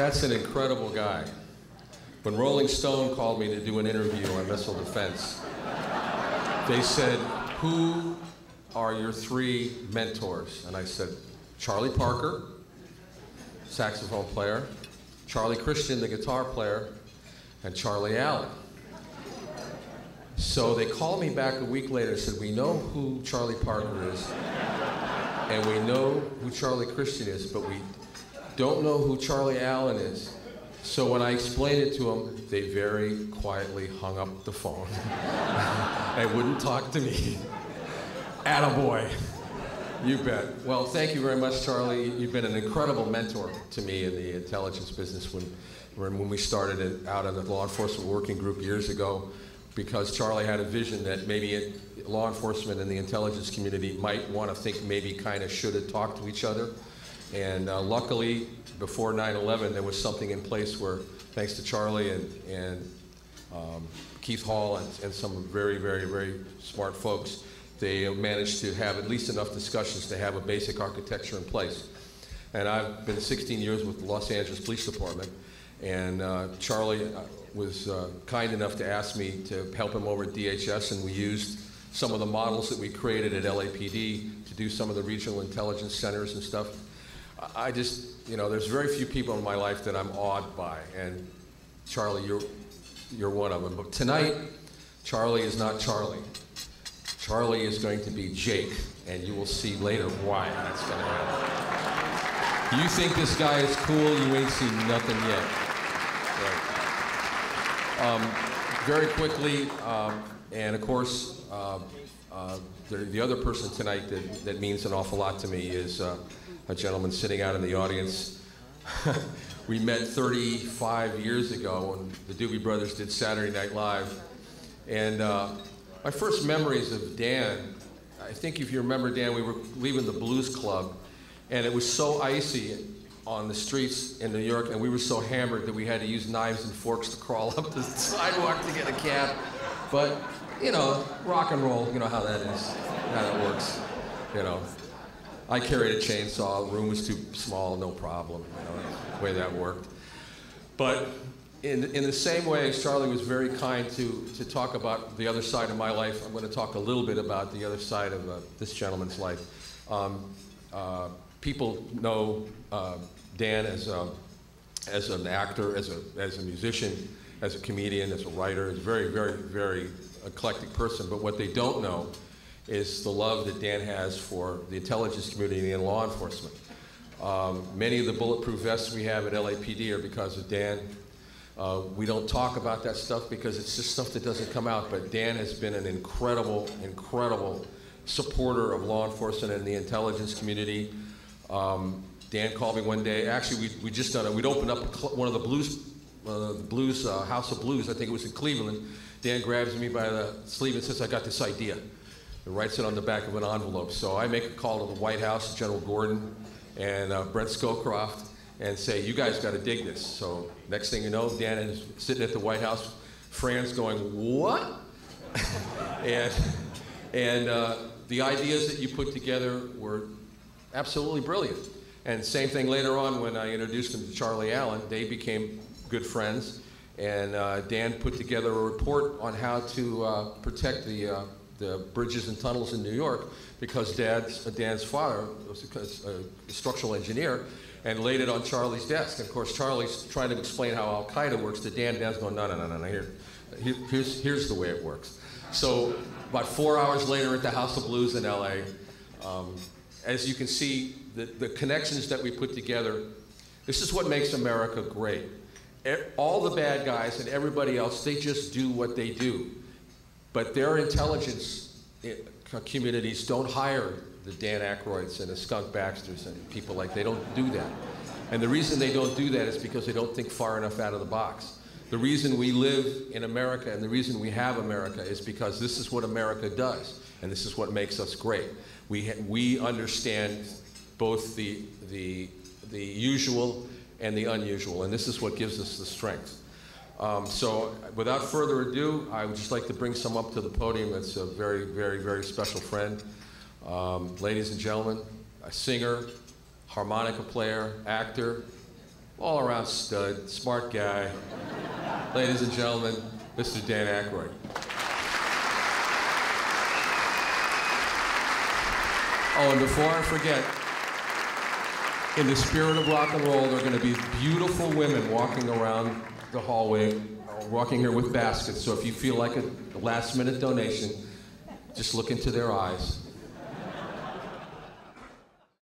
That's an incredible guy. When Rolling Stone called me to do an interview on missile defense, they said, who are your 3 mentors? And I said, Charlie Parker, saxophone player, Charlie Christian, the guitar player, and Charlie Allen. So they called me back a week later and said, we know who Charlie Parker is, and we know who Charlie Christian is, but we don't know who Charlie Allen is. So when I explained it to them, they very quietly hung up the phone. They wouldn't talk to me. Attaboy. You bet. Well, thank you very much, Charlie. You've been an incredible mentor to me in the intelligence business when we started out in the law enforcement working group years ago, because Charlie had a vision that maybe law enforcement and the intelligence community might want to think maybe kind of should have talked to each other. And luckily, before 9/11, there was something in place where, thanks to Charlie and Keith Hall and some very, very, very smart folks, they managed to have at least enough discussions to have a basic architecture in place. And I've been 16 years with the Los Angeles Police Department, and Charlie was kind enough to ask me to help him over at DHS, and we used some of the models that we created at LAPD to do some of the regional intelligence centers and stuff. I just, there's very few people in my life that I'm awed by, and Charlie, you're one of them. But tonight, Charlie is not Charlie. Charlie is going to be Jake, and you will see later why that's going to happen. You think this guy is cool, you ain't seen nothing yet. Right. Very quickly, and of course, the other person tonight that means an awful lot to me is a gentleman sitting out in the audience. We met 35 years ago when the Doobie Brothers did Saturday Night Live. And my first memories of Dan, I think if you remember, Dan, we were leaving the Blues Club, and it was so icy on the streets in New York, and we were so hammered that we had to use knives and forks to crawl up the sidewalk to get a cab. But, rock and roll, you know how that is, how that works, I carried a chainsaw, the room was too small, no problem, the way that worked. But in the same way as Charlie was very kind to talk about the other side of my life, I'm going to talk a little bit about the other side of this gentleman's life. People know Dan as an actor, as a musician, as a comedian, as a writer. He's a very, very, very eclectic person, but what they don't know is the love that Dan has for the intelligence community and law enforcement. Many of the bulletproof vests we have at LAPD are because of Dan. We don't talk about that stuff because it's just stuff that doesn't come out, but Dan has been an incredible, incredible supporter of law enforcement and the intelligence community. Dan called me one day. Actually, we'd just done it. We'd opened up one of the blues, House of Blues, I think it was in Cleveland. Dan grabs me by the sleeve and says, I got this idea. And writes it on the back of an envelope. So I make a call to the White House, General Gordon, and Brent Scowcroft, and say, you guys got to dig this. So next thing you know, Dan is sitting at the White House, Fran's going, what? and the ideas that you put together were absolutely brilliant. And same thing later on when I introduced him to Charlie Allen, they became good friends. And Dan put together a report on how to protect the bridges and tunnels in New York, because Dan's father was a structural engineer, and laid it on Charlie's desk. And of course, Charlie's trying to explain how Al-Qaeda works to Dan. Dan's going, no, here's the way it works. So about 4 hours later at the House of Blues in LA, as you can see, the connections that we put together, this is what makes America great. All the bad guys and everybody else, they just do what they do. But their intelligence communities don't hire the Dan Aykroyds and the Skunk Baxters and people like, they don't do that. And the reason they don't do that is because they don't think far enough out of the box. The reason we live in America and the reason we have America is because this is what America does, and this is what makes us great. We understand both the usual and the unusual, and this is what gives us the strength. So without further ado, I would just like to bring someone up to the podium that's a very, very, very special friend. Ladies and gentlemen, a singer, harmonica player, actor, all-around stud, smart guy. Ladies and gentlemen, Mr. Dan Aykroyd. Oh, and before I forget, in the spirit of rock and roll, there are going to be beautiful women walking around the hallway, walking here with baskets. So if you feel like a last-minute donation, just look into their eyes